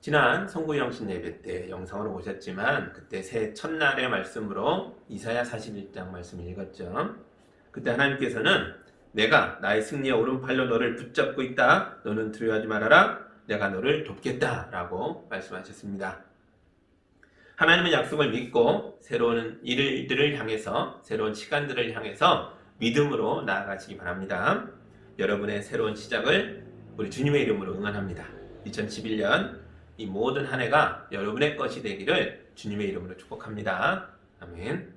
지난 성구영신 예배 때 영상으로 보셨지만 그때 새 첫날의 말씀으로 이사야 41장 말씀을 읽었죠. 그때 하나님께서는 내가 나의 승리의 오른팔로 너를 붙잡고 있다. 너는 두려워하지 말아라. 내가 너를 돕겠다. 라고 말씀하셨습니다. 하나님의 약속을 믿고 새로운 일들을 향해서 새로운 시간들을 향해서 믿음으로 나아가시기 바랍니다. 여러분의 새로운 시작을 우리 주님의 이름으로 응원합니다. 2011년 이 모든 한 해가 여러분의 것이 되기를 주님의 이름으로 축복합니다. 아멘.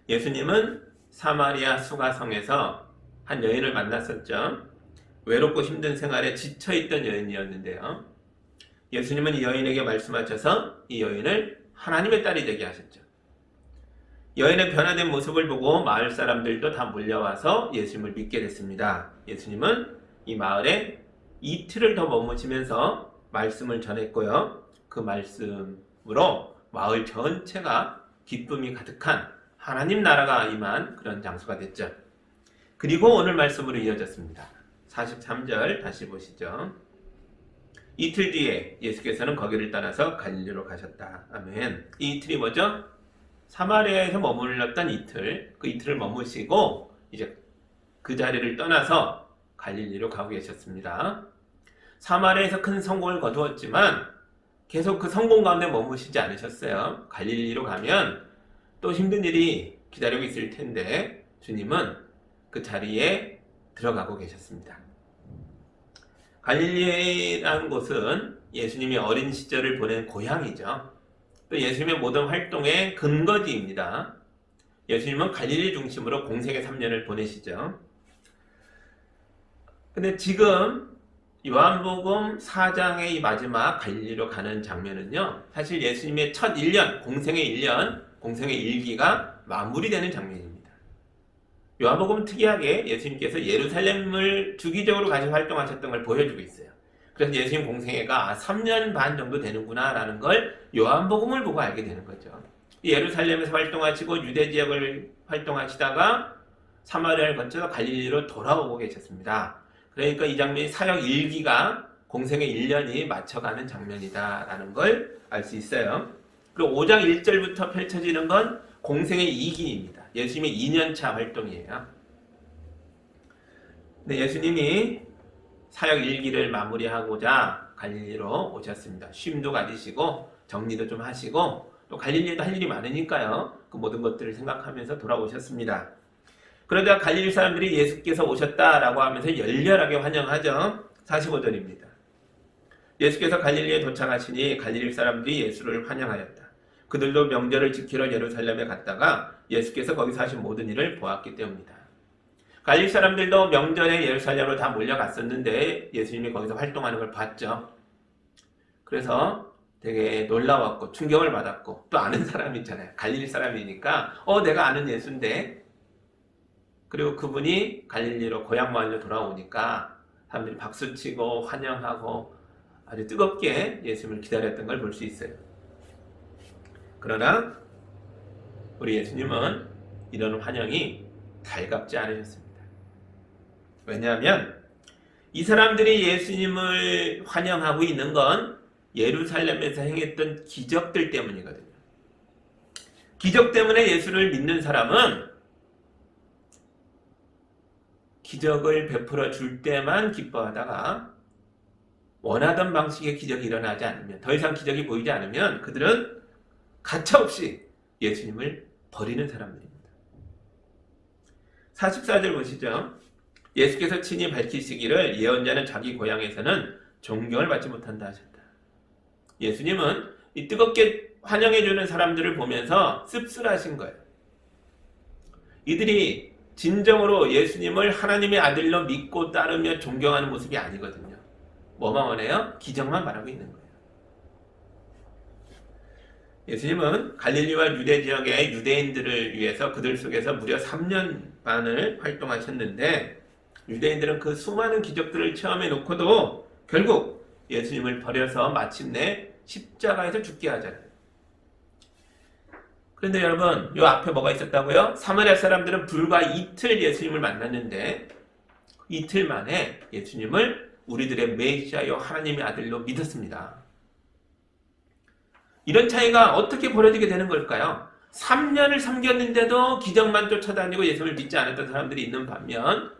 예수님은 사마리아 수가성에서 한 여인을 만났었죠. 외롭고 힘든 생활에 지쳐있던 여인이었는데요. 예수님은 이 여인에게 말씀하셔서 이 여인을 하나님의 딸이 되게 하셨죠. 여인의 변화된 모습을 보고 마을 사람들도 다 몰려와서 예수님을 믿게 됐습니다. 예수님은 이 마을에 이틀을 더 머무시면서 말씀을 전했고요. 그 말씀으로 마을 전체가 기쁨이 가득한 하나님 나라가 임한 그런 장소가 됐죠. 그리고 오늘 말씀으로 이어졌습니다. 43절 다시 보시죠. 이틀 뒤에 예수께서는 거기를 떠나서 갈릴리로 가셨다. 아멘. 이 이틀이 뭐죠? 사마리아에서 머물렀던 이틀, 그 이틀을 머무시고 이제 그 자리를 떠나서 갈릴리로 가고 계셨습니다. 사마리아에서 큰 성공을 거두었지만 계속 그 성공 가운데 머무시지 않으셨어요. 갈릴리로 가면 또 힘든 일이 기다리고 있을 텐데 주님은 그 자리에 들어가고 계셨습니다. 갈릴리라는 곳은 예수님이 어린 시절을 보낸 고향이죠. 또 예수님의 모든 활동의 근거지입니다. 예수님은 갈릴리 중심으로 공생의 3년을 보내시죠. 근데 지금 요한복음 4장의 이 마지막 갈릴리로 가는 장면은요, 사실 예수님의 첫 1년, 공생의 1년, 공생의 일기가 마무리되는 장면입니다. 요한복음은 특이하게 예수님께서 예루살렘을 주기적으로 가서 활동하셨던 걸 보여주고 있어요. 그래서 예수님 공생애가 3년 반 정도 되는구나 라는 걸 요한복음을 보고 알게 되는 거죠. 예루살렘에서 활동하시고 유대 지역을 활동하시다가 사마리아를 거쳐서 갈릴리로 돌아오고 계셨습니다. 그러니까 이 장면이 사역 1기가 공생의 1년이 맞춰가는 장면이다라는 걸 알 수 있어요. 그리고 5장 1절부터 펼쳐지는 건 공생의 2기입니다. 예수님의 2년차 활동이에요. 근데 예수님이 사역 1기를 마무리하고자 갈릴리로 오셨습니다. 쉼도 가지시고 정리도 좀 하시고 또 갈릴리에도 할 일이 많으니까요. 그 모든 것들을 생각하면서 돌아오셨습니다. 그러다 갈릴리 사람들이 예수께서 오셨다라고 하면서 열렬하게 환영하죠. 45절입니다. 예수께서 갈릴리에 도착하시니 갈릴리 사람들이 예수를 환영하였다. 그들도 명절을 지키러 예루살렘에 갔다가 예수께서 거기서 하신 모든 일을 보았기 때문이다. 갈릴리 사람들도 명절에 예루살렘으로 다 몰려갔었는데 예수님이 거기서 활동하는 걸 봤죠. 그래서 되게 놀라웠고 충격을 받았고 또 아는 사람이 있잖아요. 갈릴리 사람이니까 내가 아는 예수인데, 그리고 그분이 갈릴리로 고향 마을로 돌아오니까 사람들이 박수치고 환영하고 아주 뜨겁게 예수님을 기다렸던 걸 볼 수 있어요. 그러나 우리 예수님은 이런 환영이 달갑지 않으셨습니다. 왜냐하면 이 사람들이 예수님을 환영하고 있는 건 예루살렘에서 행했던 기적들 때문이거든요. 기적 때문에 예수를 믿는 사람은 기적을 베풀어 줄 때만 기뻐하다가 원하던 방식의 기적이 일어나지 않으면, 더 이상 기적이 보이지 않으면 그들은 가차없이 예수님을 버리는 사람들입니다. 44절 보시죠. 예수께서 친히 밝히시기를 예언자는 자기 고향에서는 존경을 받지 못한다 하셨다. 예수님은 이 뜨겁게 환영해주는 사람들을 보면서 씁쓸하신 거예요. 이들이 진정으로 예수님을 하나님의 아들로 믿고 따르며 존경하는 모습이 아니거든요. 뭐만 원해요? 기적만 바라고 있는 거예요. 예수님은 갈릴리와 유대 지역의 유대인들을 위해서 그들 속에서 무려 3년 반을 활동하셨는데 유대인들은 그 수많은 기적들을 체험해 놓고도 결국 예수님을 버려서 마침내 십자가에서 죽게 하잖아요. 그런데 여러분, 이 앞에 뭐가 있었다고요? 사마리아 사람들은 불과 이틀 예수님을 만났는데 이틀 만에 예수님을 우리들의 메시아요 하나님의 아들로 믿었습니다. 이런 차이가 어떻게 벌어지게 되는 걸까요? 3년을 섬겼는데도 기적만 쫓아다니고 예수를 믿지 않았던 사람들이 있는 반면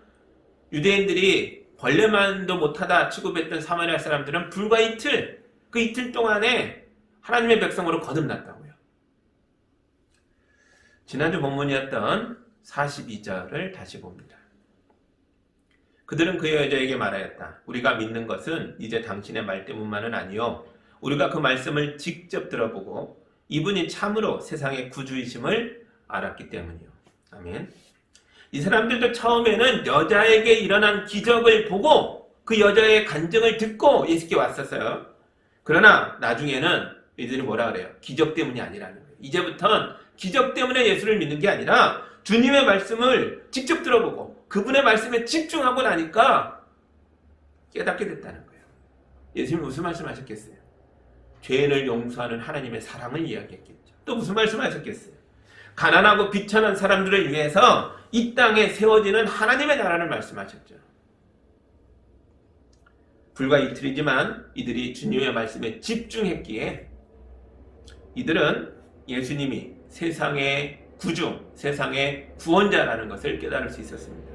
유대인들이 벌레만도 못하다 취급했던 사마리아 사람들은 불과 이틀, 그 이틀 동안에 하나님의 백성으로 거듭났다고요. 지난주 본문이었던 42절을 다시 봅니다. 그들은 그 여자에게 말하였다. 우리가 믿는 것은 이제 당신의 말 때문만은 아니요. 우리가 그 말씀을 직접 들어보고 이분이 참으로 세상의 구주이심을 알았기 때문이요. 아멘. 이 사람들도 처음에는 여자에게 일어난 기적을 보고 그 여자의 간증을 듣고 예수께 왔었어요. 그러나 나중에는 이들이 뭐라 그래요? 기적 때문이 아니라는 거예요. 이제부터는 기적 때문에 예수를 믿는 게 아니라 주님의 말씀을 직접 들어보고 그분의 말씀에 집중하고 나니까 깨닫게 됐다는 거예요. 예수님이 무슨 말씀하셨겠어요? 죄인을 용서하는 하나님의 사랑을 이야기했겠죠. 또 무슨 말씀하셨겠어요? 가난하고 비천한 사람들을 위해서 이 땅에 세워지는 하나님의 나라를 말씀하셨죠. 불과 이틀이지만 이들이 주님의 말씀에 집중했기에 이들은 예수님이 세상의 구주, 세상의 구원자라는 것을 깨달을 수 있었습니다.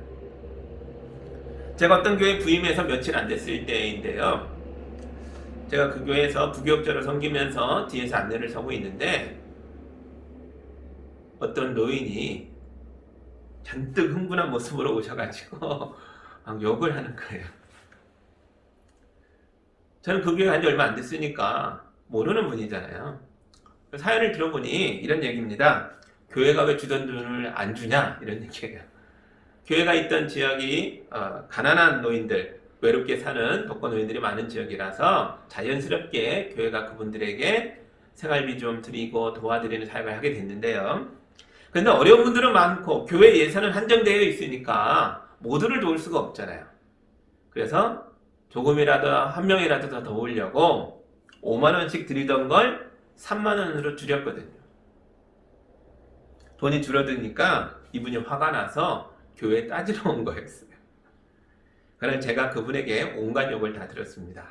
제가 어떤 교회 부임해서 며칠 안 됐을 때인데요. 제가 그 교회에서 부교육자로 섬기면서 뒤에서 안내를 서고 있는데 어떤 노인이 잔뜩 흥분한 모습으로 오셔가지고 막 욕을 하는 거예요. 저는 그 교회 간 지 얼마 안 됐으니까 모르는 분이잖아요. 사연을 들어보니 이런 얘기입니다. 교회가 왜 주던 돈을 안 주냐 이런 얘기예요. 교회가 있던 지역이 가난한 노인들, 외롭게 사는 독거 노인들이 많은 지역이라서 자연스럽게 교회가 그분들에게 생활비 좀 드리고 도와드리는 사역을 하게 됐는데요. 그런데 어려운 분들은 많고 교회 예산은 한정되어 있으니까 모두를 도울 수가 없잖아요. 그래서 조금이라도 한 명이라도 더 도우려고 5만 원씩 드리던 걸 3만 원으로 줄였거든요. 돈이 줄어드니까 이분이 화가 나서 교회에 따지러 온 거였어요. 그래서 제가 그분에게 온갖 욕을 다 들었습니다.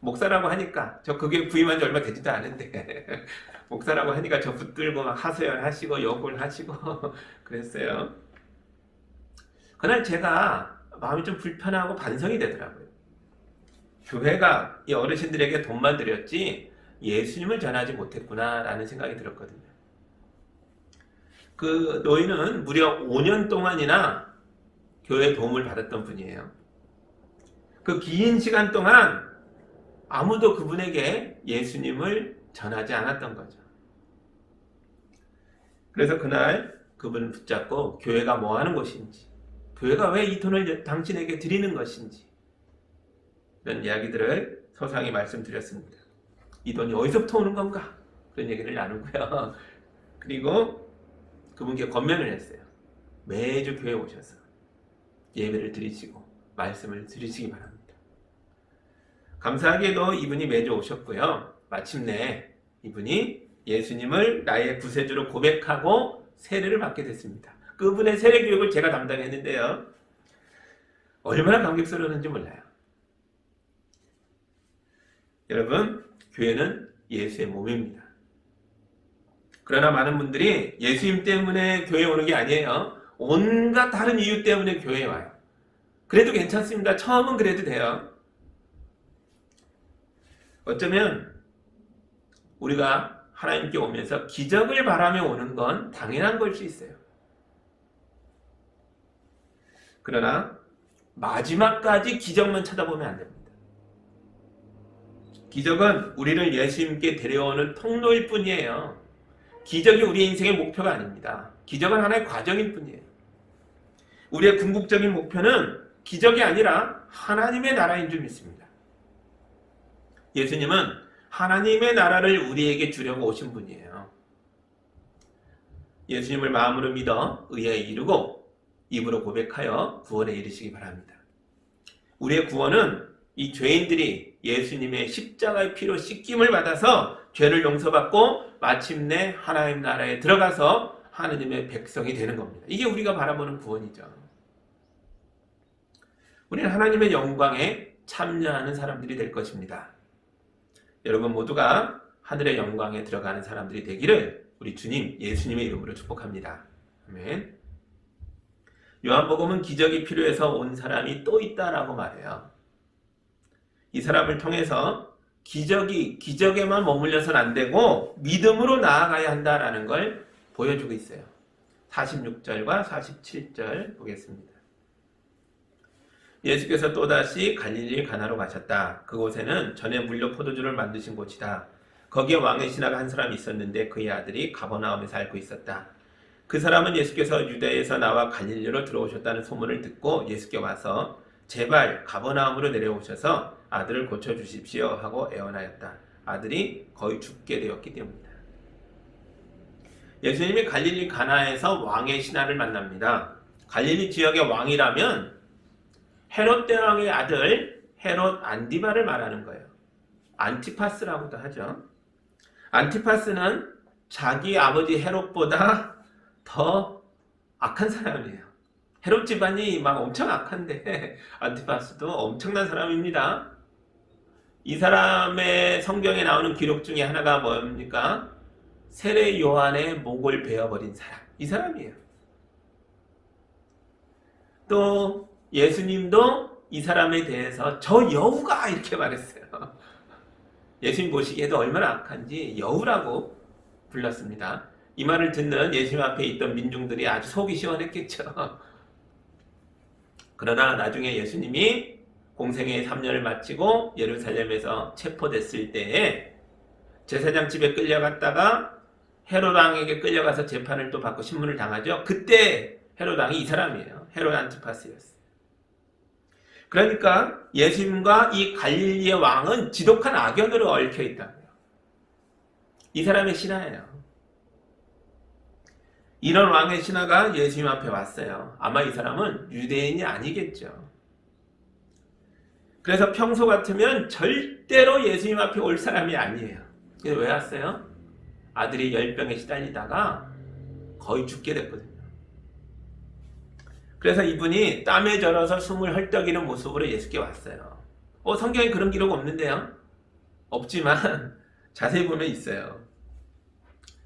목사라고 하니까 저 그게 부임한 지 얼마 되지도 않은데 목사라고 하니까 저 붙들고 막 하소연하시고 욕을 하시고 그랬어요. 그날 제가 마음이 좀 불편하고 반성이 되더라고요. 교회가 이 어르신들에게 돈만 드렸지 예수님을 전하지 못했구나 라는 생각이 들었거든요. 그 노인은 무려 5년 동안이나 교회 도움을 받았던 분이에요. 그 긴 시간 동안 아무도 그분에게 예수님을 전하지 않았던 거죠. 그래서 그날 그분을 붙잡고 교회가 뭐 하는 곳인지, 교회가 왜 이 돈을 당신에게 드리는 것인지 이런 이야기들을 소상히 말씀드렸습니다. 이 돈이 어디서부터 오는 건가? 그런 얘기를 나누고요. 그리고 그분께 권면을 했어요. 매주 교회에 오셔서 예배를 드리시고 말씀을 들으시기 바랍니다. 감사하게도 이분이 매주 오셨고요. 마침내 이분이 예수님을 나의 구세주로 고백하고 세례를 받게 됐습니다. 그분의 세례 교육을 제가 담당했는데요. 얼마나 감격스러웠는지 몰라요. 여러분, 교회는 예수의 몸입니다. 그러나 많은 분들이 예수님 때문에 교회에 오는 게 아니에요. 온갖 다른 이유 때문에 교회에 와요. 그래도 괜찮습니다. 처음은 그래도 돼요. 어쩌면 우리가 하나님께 오면서 기적을 바라며 오는 건 당연한 걸 수 있어요. 그러나 마지막까지 기적만 쳐다보면 안 됩니다. 기적은 우리를 예수님께 데려오는 통로일 뿐이에요. 기적이 우리의 인생의 목표가 아닙니다. 기적은 하나의 과정일 뿐이에요. 우리의 궁극적인 목표는 기적이 아니라 하나님의 나라인 줄 믿습니다. 예수님은 하나님의 나라를 우리에게 주려고 오신 분이에요. 예수님을 마음으로 믿어 의에 이르고 입으로 고백하여 구원에 이르시기 바랍니다. 우리의 구원은 이 죄인들이 예수님의 십자가의 피로 씻김을 받아서 죄를 용서받고 마침내 하나님 나라에 들어가서 하나님의 백성이 되는 겁니다. 이게 우리가 바라보는 구원이죠. 우리는 하나님의 영광에 참여하는 사람들이 될 것입니다. 여러분 모두가 하늘의 영광에 들어가는 사람들이 되기를 우리 주님 예수님의 이름으로 축복합니다. 아멘. 요한복음은 기적이 필요해서 온 사람이 또 있다라고 말해요. 이 사람을 통해서 기적에만 머물려서는 안 되고 믿음으로 나아가야 한다라는 걸 보여주고 있어요. 46절과 47절 보겠습니다. 예수께서 또다시 갈릴리 가나로 가셨다. 그곳에는 전에 물려 포도주를 만드신 곳이다. 거기에 왕의 신하가 한 사람이 있었는데 그의 아들이 가버나움에 살고 있었다. 그 사람은 예수께서 유대에서 나와 갈릴리로 들어오셨다는 소문을 듣고 예수께 와서 제발 가버나움으로 내려오셔서 아들을 고쳐주십시오 하고 애원하였다. 아들이 거의 죽게 되었기 때문이다. 예수님이 갈릴리 가나에서 왕의 신하를 만납니다. 갈릴리 지역의 왕이라면 헤롯 대왕의 아들 헤롯 안디바를 말하는 거예요. 안티파스라고도 하죠. 안티파스는 자기 아버지 헤롯보다 더 악한 사람이에요. 헤롯 집안이 막 엄청 악한데 안티파스도 엄청난 사람입니다. 이 사람의 성경에 나오는 기록 중에 하나가 뭡니까? 세례 요한의 목을 베어버린 사람. 이 사람이에요. 또 예수님도 이 사람에 대해서 저 여우가 이렇게 말했어요. 예수님 보시기에도 얼마나 악한지 여우라고 불렀습니다. 이 말을 듣는 예수님 앞에 있던 민중들이 아주 속이 시원했겠죠. 그러나 나중에 예수님이 공생의 3년을 마치고 예루살렘에서 체포됐을 때에 제사장 집에 끌려갔다가 헤롯 왕에게 끌려가서 재판을 또 받고 신문을 당하죠. 그때 헤롯 왕이 이 사람이에요. 헤롯 안티파스였어요. 그러니까 예수님과 이 갈릴리의 왕은 지독한 악연으로 얽혀 있다고요. 이 사람의 신하예요. 이런 왕의 신하가 예수님 앞에 왔어요. 아마 이 사람은 유대인이 아니겠죠. 그래서 평소 같으면 절대로 예수님 앞에 올 사람이 아니에요. 그래서 왜 왔어요? 아들이 열병에 시달리다가 거의 죽게 됐거든요. 그래서 이분이 땀에 절어서 숨을 헐떡이는 모습으로 예수께 왔어요. 성경에 그런 기록 없는데요? 없지만 자세히 보면 있어요.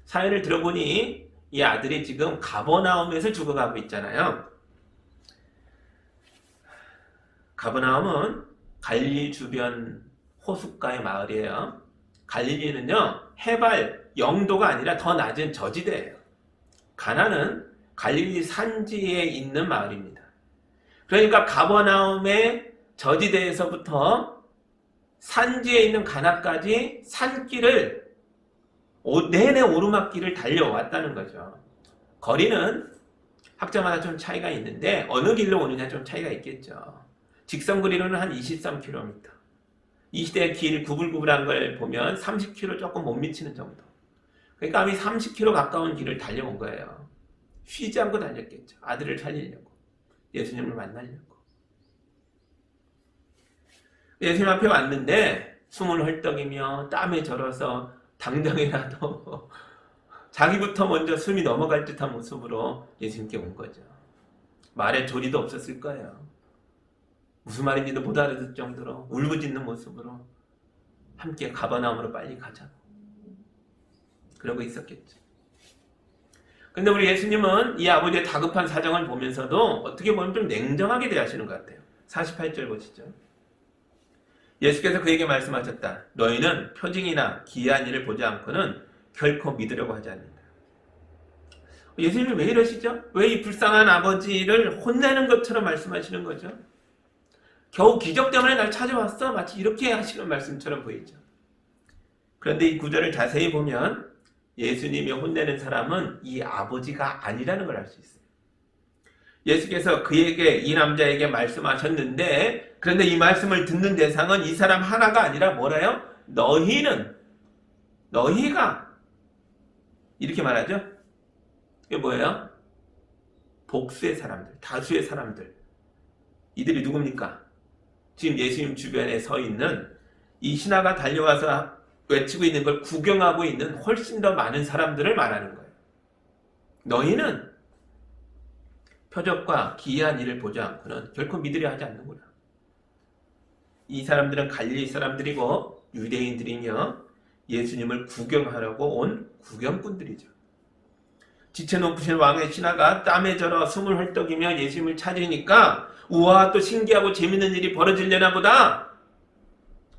사연을 들어보니 이 아들이 지금 가버나움에서 죽어가고 있잖아요. 가버나움은 갈릴리 주변 호숫가의 마을이에요. 갈릴리는요, 해발 0도가 아니라 더 낮은 저지대예요. 가나는 갈릴리 산지에 있는 마을입니다. 그러니까 가버나움의 저지대에서부터 산지에 있는 가나까지 산길을 내내 오르막길을 달려왔다는 거죠. 거리는 학자마다 좀 차이가 있는데 어느 길로 오느냐 좀 차이가 있겠죠. 직선거리로는 한 23km. 이 시대의 길 구불구불한 걸 보면 30km 조금 못 미치는 정도. 그러니까 아마 30km 가까운 길을 달려온 거예요. 쉬지 않고 달렸겠죠. 아들을 살리려고. 예수님을 만나려고. 예수님 앞에 왔는데 숨을 헐떡이며 땀에 절어서 당장이라도 자기부터 먼저 숨이 넘어갈 듯한 모습으로 예수님께 온 거죠. 말에 조리도 없었을 거예요. 무슨 말인지도 못 알아듣을 정도로 울부짖는 모습으로 함께 가버나움으로 빨리 가자고 그러고 있었겠죠. 근데 우리 예수님은 이 아버지의 다급한 사정을 보면서도 어떻게 보면 좀 냉정하게 대하시는 것 같아요. 48절 보시죠. 예수께서 그에게 말씀하셨다. 너희는 표징이나 기이한 일을 보지 않고는 결코 믿으려고 하지 않는다. 예수님이 왜 이러시죠? 왜 이 불쌍한 아버지를 혼내는 것처럼 말씀하시는 거죠? 겨우 기적 때문에 날 찾아왔어? 마치 이렇게 하시는 말씀처럼 보이죠. 그런데 이 구절을 자세히 보면 예수님이 혼내는 사람은 이 아버지가 아니라는 걸 알 수 있어요. 예수께서 그에게 이 남자에게 말씀하셨는데 그런데 이 말씀을 듣는 대상은 이 사람 하나가 아니라 뭐래요? 너희가 이렇게 말하죠. 이게 뭐예요? 복수의 사람들, 다수의 사람들. 이들이 누굽니까? 지금 예수님 주변에 서 있는 이 신하가 달려와서 외치고 있는 걸 구경하고 있는 훨씬 더 많은 사람들을 말하는 거예요. 너희는 표적과 기이한 일을 보지 않고는 결코 믿으려 하지 않는구나. 이 사람들은 갈릴리 사람들이고 유대인들이며 예수님을 구경하려고 온 구경꾼들이죠. 지체 높으신 왕의 신하가 땀에 절어 숨을 헐떡이며 예수님을 찾으니까 우와, 또 신기하고 재밌는 일이 벌어지려나 보다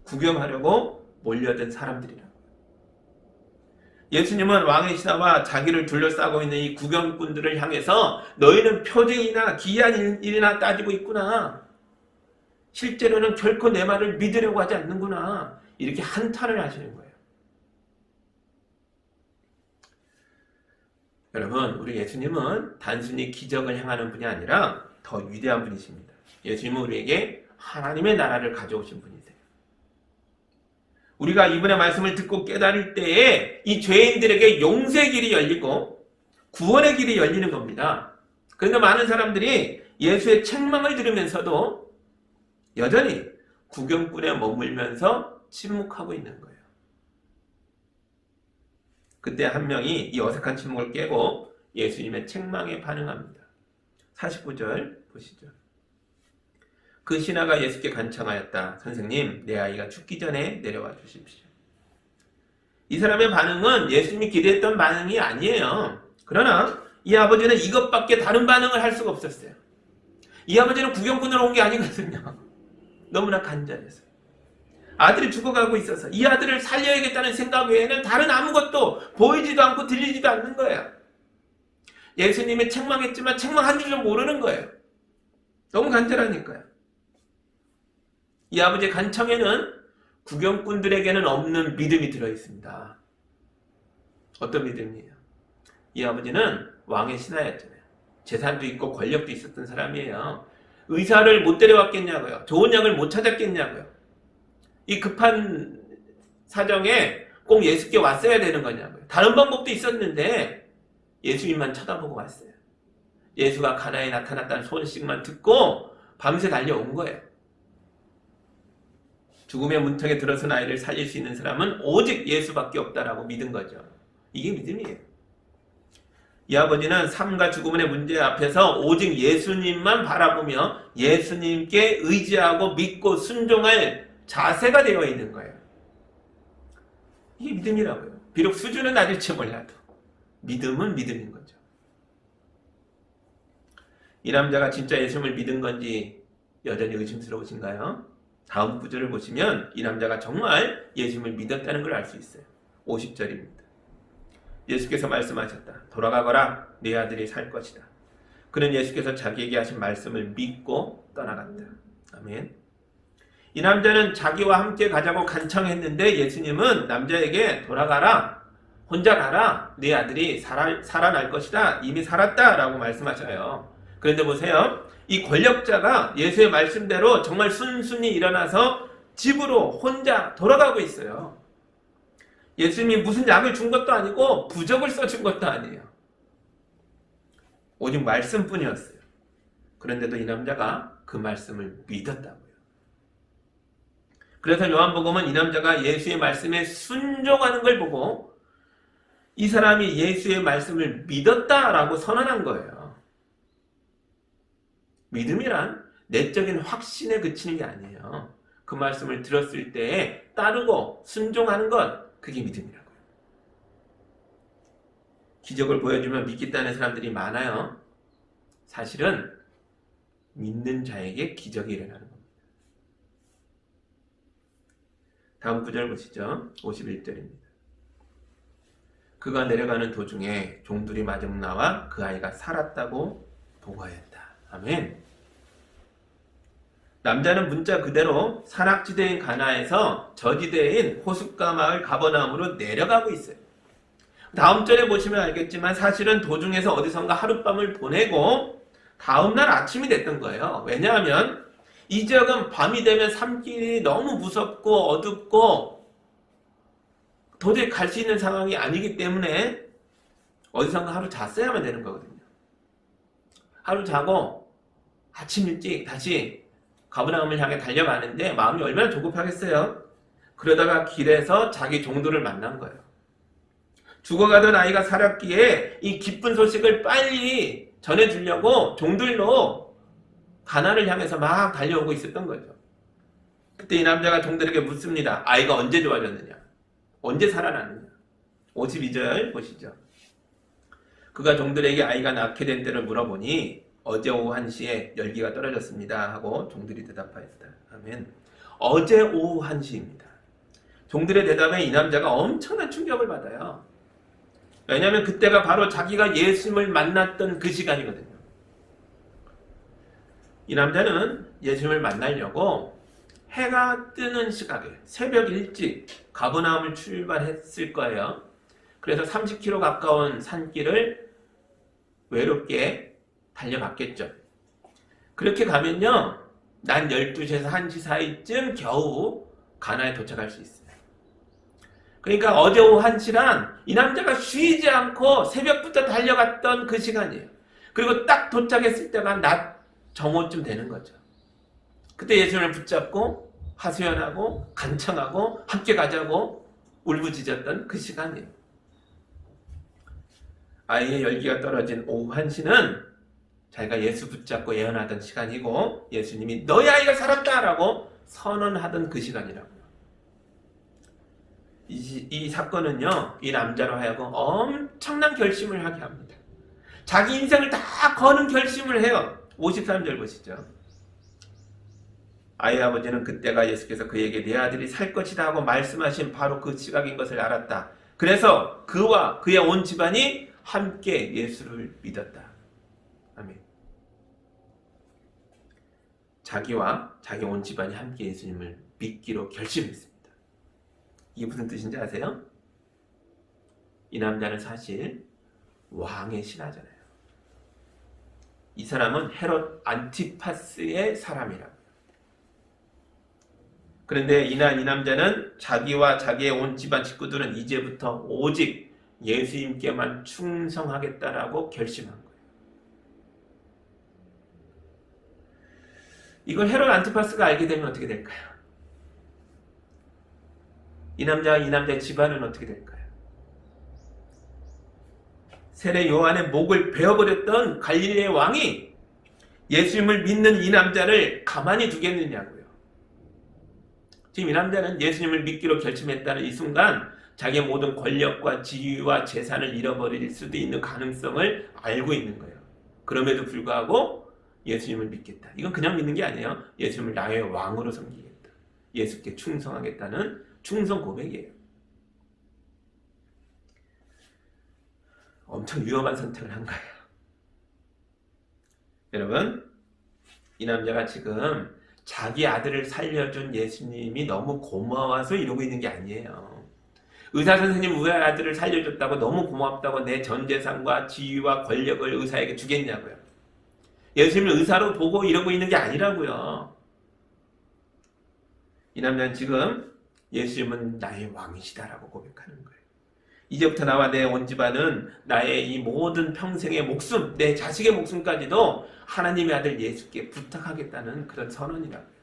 구경하려고 몰려든 사람들이라고. 예수님은 왕의 신하와 자기를 둘러싸고 있는 이 구경꾼들을 향해서 너희는 표징이나 기이한 일이나 따지고 있구나. 실제로는 결코 내 말을 믿으려고 하지 않는구나. 이렇게 한탄을 하시는 거예요. 여러분, 우리 예수님은 단순히 기적을 행하는 분이 아니라 더 위대한 분이십니다. 예수님은 우리에게 하나님의 나라를 가져오신 분이세요. 우리가 이분의 말씀을 듣고 깨달을 때에 이 죄인들에게 용서의 길이 열리고 구원의 길이 열리는 겁니다. 그런데 많은 사람들이 예수의 책망을 들으면서도 여전히 구경꾼에 머물면서 침묵하고 있는 거예요. 그때 한 명이 이 어색한 침묵을 깨고 예수님의 책망에 반응합니다. 49절 보시죠. 그 신하가 예수께 간청하였다. 선생님, 내 아이가 죽기 전에 내려와 주십시오. 이 사람의 반응은 예수님이 기대했던 반응이 아니에요. 그러나 이 아버지는 이것밖에 다른 반응을 할 수가 없었어요. 이 아버지는 구경꾼으로 온 게 아니거든요. 너무나 간절해서. 아들이 죽어가고 있어서 이 아들을 살려야겠다는 생각 외에는 다른 아무것도 보이지도 않고 들리지도 않는 거예요. 예수님이 책망했지만 책망한 줄도 모르는 거예요. 너무 간절하니까요. 이 아버지의 간청에는 구경꾼들에게는 없는 믿음이 들어있습니다. 어떤 믿음이에요? 이 아버지는 왕의 신하였잖아요. 재산도 있고 권력도 있었던 사람이에요. 의사를 못 데려왔겠냐고요. 좋은 약을 못 찾았겠냐고요. 이 급한 사정에 꼭 예수께 왔어야 되는 거냐고요. 다른 방법도 있었는데 예수님만 쳐다보고 왔어요. 예수가 가나에 나타났다는 소식만 듣고 밤새 달려온 거예요. 죽음의 문턱에 들어선 아이를 살릴 수 있는 사람은 오직 예수밖에 없다라고 믿은 거죠. 이게 믿음이에요. 이 아버지는 삶과 죽음의 문제 앞에서 오직 예수님만 바라보며 예수님께 의지하고 믿고 순종할 자세가 되어 있는 거예요. 이게 믿음이라고요. 비록 수준은 낮을지 몰라도 믿음은 믿음인 거죠. 이 남자가 진짜 예수님을 믿은 건지 여전히 의심스러우신가요? 다음 구절을 보시면 이 남자가 정말 예수님을 믿었다는 걸 알 수 있어요. 50절입니다. 예수께서 말씀하셨다. 돌아가거라, 네 아들이 살 것이다. 그는 예수께서 자기에게 하신 말씀을 믿고 떠나갔다. 아멘. 이 남자는 자기와 함께 가자고 간청했는데 예수님은 남자에게 돌아가라, 혼자 가라, 네 아들이 살아날 것이다, 이미 살았다 라고 말씀하셔요. 그런데 보세요, 이 권력자가 예수의 말씀대로 정말 순순히 일어나서 집으로 혼자 돌아가고 있어요. 예수님이 무슨 약을 준 것도 아니고 부적을 써준 것도 아니에요. 오직 말씀뿐이었어요. 그런데도 이 남자가 그 말씀을 믿었다고요. 그래서 요한복음은 이 남자가 예수의 말씀에 순종하는 걸 보고 이 사람이 예수의 말씀을 믿었다라고 선언한 거예요. 믿음이란 내적인 확신에 그치는 게 아니에요. 그 말씀을 들었을 때 따르고 순종하는 것, 그게 믿음이라고요. 기적을 보여주면 믿겠다는 사람들이 많아요. 사실은 믿는 자에게 기적이 일어나는 겁니다. 다음 구절 보시죠. 51절입니다. 그가 내려가는 도중에 종들이 마중 나와 그 아이가 살았다고 보고하였다. 아멘. 남자는 문자 그대로 산악지대인 가나에서 저지대인 호숫가 마을 가버나움으로 내려가고 있어요. 다음 절에 보시면 알겠지만 사실은 도중에서 어디선가 하룻밤을 보내고 다음날 아침이 됐던 거예요. 왜냐하면 이 지역은 밤이 되면 산길이 너무 무섭고 어둡고 도저히 갈 수 있는 상황이 아니기 때문에 어디선가 하루 잤어야만 되는 거거든요. 하루 자고 아침 일찍 다시 가버나움을 향해 달려가는데 마음이 얼마나 조급하겠어요. 그러다가 길에서 자기 종들을 만난 거예요. 죽어가던 아이가 살았기에 이 기쁜 소식을 빨리 전해주려고 종들로 가나를 향해서 막 달려오고 있었던 거죠. 그때 이 남자가 종들에게 묻습니다. 아이가 언제 좋아졌느냐? 언제 살아나느냐. 52절 보시죠. 그가 종들에게 아이가 낳게 된 때를 물어보니 어제 오후 1시에 열기가 떨어졌습니다 하고 종들이 대답하였다. 아멘. 어제 오후 1시입니다. 종들의 대답에 이 남자가 엄청난 충격을 받아요. 왜냐하면 그때가 바로 자기가 예수님을 만났던 그 시간이거든요. 이 남자는 예수님을 만나려고 해가 뜨는 시각에 새벽 일찍 가버나움을 출발했을 거예요. 그래서 30km 가까운 산길을 외롭게 달려갔겠죠. 그렇게 가면요, 난 12시에서 1시 사이쯤 겨우 가나에 도착할 수 있어요. 그러니까 어제 오후 1시란 이 남자가 쉬지 않고 새벽부터 달려갔던 그 시간이에요. 그리고 딱 도착했을 때가 낮 정오쯤 되는 거죠. 그때 예수님을 붙잡고 하소연하고 간청하고 함께 가자고 울부짖었던 그 시간이에요. 아이의 열기가 떨어진 오후 1시는 자기가 예수 붙잡고 예언하던 시간이고 예수님이 너희 아이가 살았다라고 선언하던 그 시간이라고요. 이 사건은요, 이 남자로 하여금 엄청난 결심을 하게 합니다. 자기 인생을 다 거는 결심을 해요. 53절 보시죠. 아이 아버지는 그때가 예수께서 그에게 내 아들이 살 것이다 하고 말씀하신 바로 그 시각인 것을 알았다. 그래서 그와 그의 온 집안이 함께 예수를 믿었다. 아멘. 자기와 자기 온 집안이 함께 예수님을 믿기로 결심했습니다. 이게 무슨 뜻인지 아세요? 이 남자는 사실 왕의 신하잖아요. 이 사람은 헤롯 안티파스의 사람이라고요. 그런데 이 남자는 자기와 자기의 온 집안 식구들은 이제부터 오직 예수님께만 충성하겠다라고 결심한 거예요. 이걸 헤롯 안티파스가 알게 되면 어떻게 될까요? 이 남자의 집안은 어떻게 될까요? 세례 요한의 목을 베어버렸던 갈릴리의 왕이 예수님을 믿는 이 남자를 가만히 두겠느냐고요. 지금 이 남자는 예수님을 믿기로 결심했다는 이 순간 자기의 모든 권력과 지위와 재산을 잃어버릴 수도 있는 가능성을 알고 있는 거예요. 그럼에도 불구하고 예수님을 믿겠다. 이건 그냥 믿는 게 아니에요. 예수님을 나의 왕으로 섬기겠다. 예수께 충성하겠다는 충성 고백이에요. 엄청 위험한 선택을 한 거예요. 여러분, 이 남자가 지금 자기 아들을 살려준 예수님이 너무 고마워서 이러고 있는 게 아니에요. 의사 선생님 우리 아들을 살려줬다고 너무 고맙다고 내 전 재산과 지위와 권력을 의사에게 주겠냐고요. 예수님을 의사로 보고 이러고 있는 게 아니라고요. 이 남자는 지금 예수님은 나의 왕이시다라고 고백하는 거예요. 이제부터 나와 내 온 집안은 나의 이 모든 평생의 목숨, 내 자식의 목숨까지도 하나님의 아들 예수께 부탁하겠다는 그런 선언이라고요.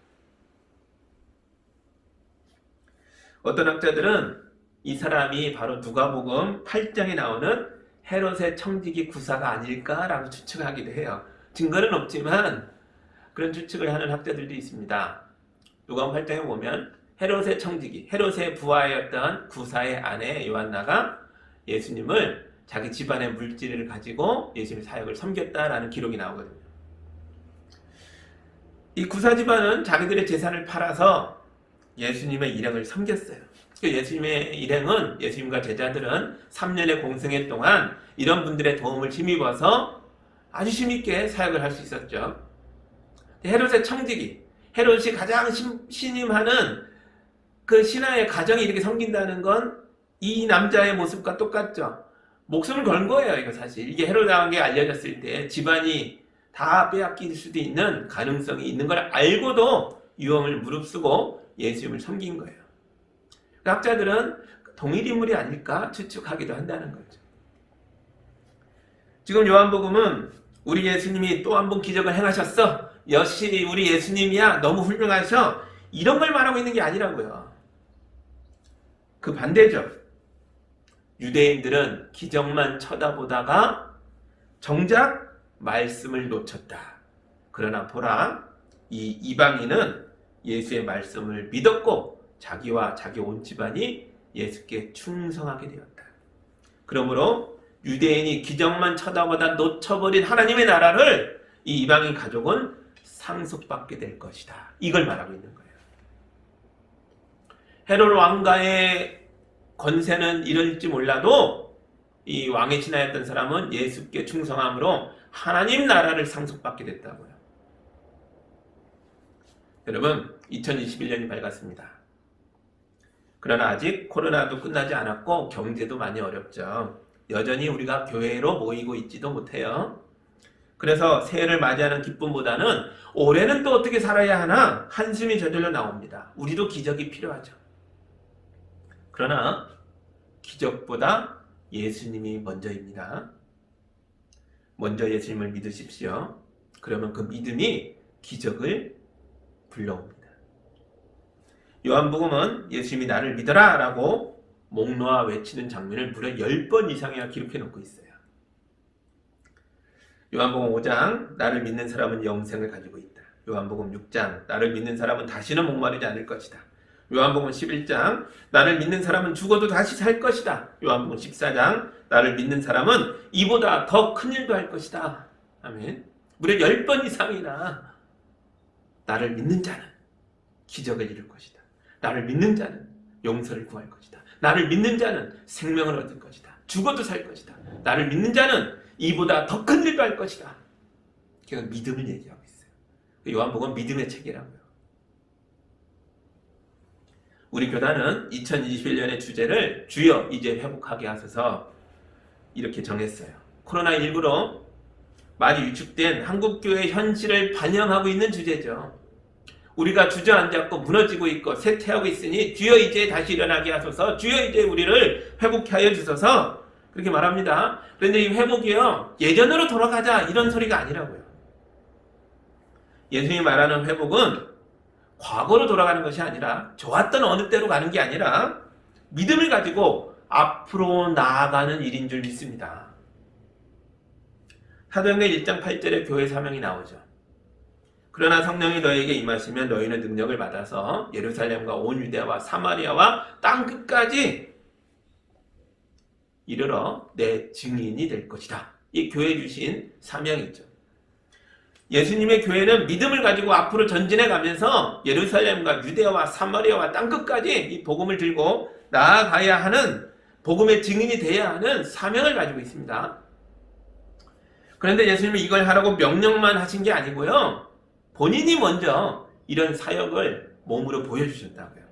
어떤 학자들은 이 사람이 바로 누가복음 8장에 나오는 헤롯의 청지기 구사가 아닐까라고 추측하기도 해요. 증거는 없지만 그런 추측을 하는 학자들도 있습니다. 누가복음 8장에 보면 헤롯의 청지기, 헤롯의 부하였던 구사의 아내 요한나가 예수님을 자기 집안의 물질을 가지고 예수님의 사역을 섬겼다라는 기록이 나오거든요. 이 구사 집안은 자기들의 재산을 팔아서 예수님의 일행을 섬겼어요. 예수님의 일행은, 예수님과 제자들은 3년의 공생애 동안 이런 분들의 도움을 힘입어서 아주 힘있게 사역을 할 수 있었죠. 헤롯의 청지기, 헤롯이 가장 신임하는 그 신하의 가정이 이렇게 섬긴다는 건 이 남자의 모습과 똑같죠. 목숨을 건 거예요, 이거 사실. 이게 헤롯왕에게 알려졌을 때 집안이 다 빼앗길 수도 있는 가능성이 있는 걸 알고도 유언을 무릅쓰고 예수님을 섬긴 거예요. 학자들은 동일 인물이 아닐까 추측하기도 한다는 거죠. 지금 요한복음은 우리 예수님이 또 한 번 기적을 행하셨어. 역시 우리 예수님이야. 너무 훌륭하셔. 이런 걸 말하고 있는 게 아니라고요. 그 반대죠. 유대인들은 기적만 쳐다보다가 정작 말씀을 놓쳤다. 그러나 보라, 이 이방인은 예수의 말씀을 믿었고 자기와 자기 온 집안이 예수께 충성하게 되었다. 그러므로 유대인이 기적만 쳐다보다 놓쳐버린 하나님의 나라를 이 이방인 가족은 상속받게 될 것이다. 이걸 말하고 있는 거예요. 헤롯 왕가의 권세는 이럴지 몰라도 이 왕의 신하였던 사람은 예수께 충성함으로 하나님 나라를 상속받게 됐다고요. 여러분, 2021년이 밝았습니다. 그러나 아직 코로나도 끝나지 않았고 경제도 많이 어렵죠. 여전히 우리가 교회로 모이고 있지도 못해요. 그래서 새해를 맞이하는 기쁨보다는 올해는 또 어떻게 살아야 하나 한숨이 저절로 나옵니다. 우리도 기적이 필요하죠. 그러나 기적보다 예수님이 먼저입니다. 먼저 예수님을 믿으십시오. 그러면 그 믿음이 기적을 불러옵니다. 요한복음은 예수님이 나를 믿어라 라고 목 놓아 외치는 장면을 무려 10번 이상이나 기록해 놓고 있어요. 요한복음 5장 나를 믿는 사람은 영생을 가지고 있다. 요한복음 6장 나를 믿는 사람은 다시는 목마르지 않을 것이다. 요한복음 11장 나를 믿는 사람은 죽어도 다시 살 것이다. 요한복음 14장 나를 믿는 사람은 이보다 더 큰 일도 할 것이다. 아멘. 무려 10번 이상이나 나를 믿는 자는 기적을 이룰 것이다. 나를 믿는 자는 용서를 구할 것이다. 나를 믿는 자는 생명을 얻을 것이다. 죽어도 살 것이다. 나를 믿는 자는 이보다 더 큰 일도 할 것이다. 그냥 믿음을 얘기하고 있어요. 요한복음 믿음의 책이라고요. 우리 교단은 2021년의 주제를 주여 이제 회복하게 하소서 이렇게 정했어요. 코로나19로 많이 위축된 한국교회의 현실을 반영하고 있는 주제죠. 우리가 주저앉았고 무너지고 있고 쇠퇴하고 있으니 주여 이제 다시 일어나게 하소서, 주여 이제 우리를 회복케 하여 주소서 그렇게 말합니다. 그런데 이 회복이요, 예전으로 돌아가자 이런 소리가 아니라고요. 예수님이 말하는 회복은 과거로 돌아가는 것이 아니라 좋았던 어느 때로 가는 게 아니라 믿음을 가지고 앞으로 나아가는 일인 줄 믿습니다. 사도행전 1장 8절에 교회 사명이 나오죠. 그러나 성령이 너희에게 임하시면 너희는 능력을 받아서 예루살렘과 온 유대와 사마리아와 땅 끝까지 이르러 내 증인이 될 것이다. 이 교회 주신 사명이죠. 예수님의 교회는 믿음을 가지고 앞으로 전진해 가면서 예루살렘과 유대와 사마리아와 땅 끝까지 이 복음을 들고 나아가야 하는, 복음의 증인이 되어야 하는 사명을 가지고 있습니다. 그런데 예수님은 이걸 하라고 명령만 하신 게 아니고요, 본인이 먼저 이런 사역을 몸으로 보여주셨다고요.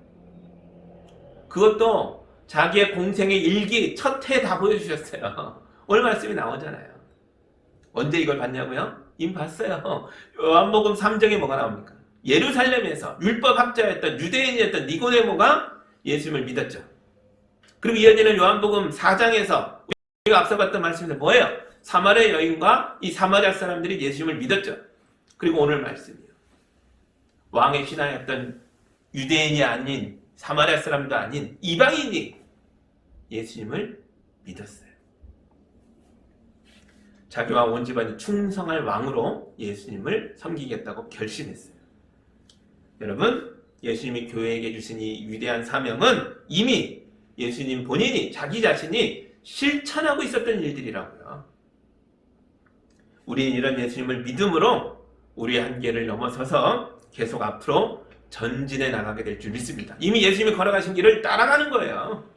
그것도 자기의 공생의 일기 첫 해 다 보여주셨어요. 오늘 말씀이 나오잖아요. 언제 이걸 봤냐고요? 이미 봤어요. 요한복음 3장에 뭐가 나옵니까? 예루살렘에서 율법학자였던 유대인이었던 니고데모가 예수님을 믿었죠. 그리고 이어지는 요한복음 4장에서 우리가 앞서 봤던 말씀인데 뭐예요? 사마리아 여인과 이 사마리아 사람들이 예수님을 믿었죠. 그리고 오늘 말씀이요, 왕의 신하였던 유대인이 아닌 사마리아 사람도 아닌 이방인이 예수님을 믿었어요. 자기와 온 집안이 충성할 왕으로 예수님을 섬기겠다고 결심했어요. 여러분, 예수님이 교회에게 주신 이 위대한 사명은 이미 예수님 본인이, 자기 자신이 실천하고 있었던 일들이라고요. 우리는 이런 예수님을 믿음으로 우리의 한계를 넘어서서 계속 앞으로 전진해 나가게 될 줄 믿습니다. 이미 예수님이 걸어가신 길을 따라가는 거예요.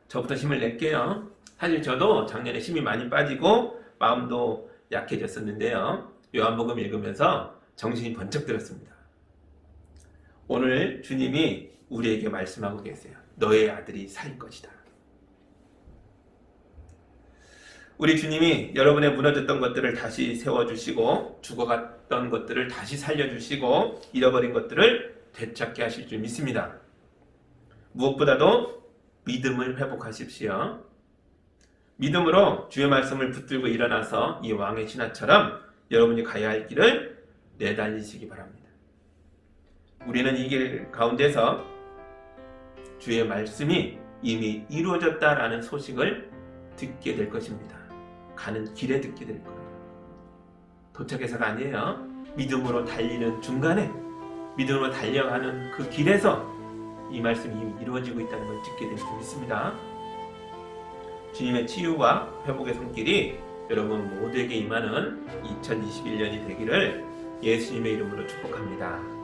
저부터 힘을 낼게요. 사실 저도 작년에 힘이 많이 빠지고 마음도 약해졌었는데요. 요한복음 읽으면서 정신이 번쩍 들었습니다. 오늘 주님이 우리에게 말씀하고 계세요. 너의 아들이 살 것이다. 우리 주님이 여러분의 무너졌던 것들을 다시 세워주시고 죽어갔던 것들을 다시 살려주시고 잃어버린 것들을 되찾게 하실 줄 믿습니다. 무엇보다도 믿음을 회복하십시오. 믿음으로 주의 말씀을 붙들고 일어나서 이 왕의 신하처럼 여러분이 가야 할 길을 내달리시기 바랍니다. 우리는 이 길 가운데서 주의 말씀이 이미 이루어졌다라는 소식을 듣게 될 것입니다. 가는 길에 듣게 될 거예요. 도착해서가 아니에요. 믿음으로 달리는 중간에, 믿음으로 달려가는 그 길에서 이 말씀이 이루어지고 있다는 걸 듣게 될 수 있습니다. 주님의 치유와 회복의 손길이 여러분 모두에게 임하는 2021년이 되기를 예수님의 이름으로 축복합니다.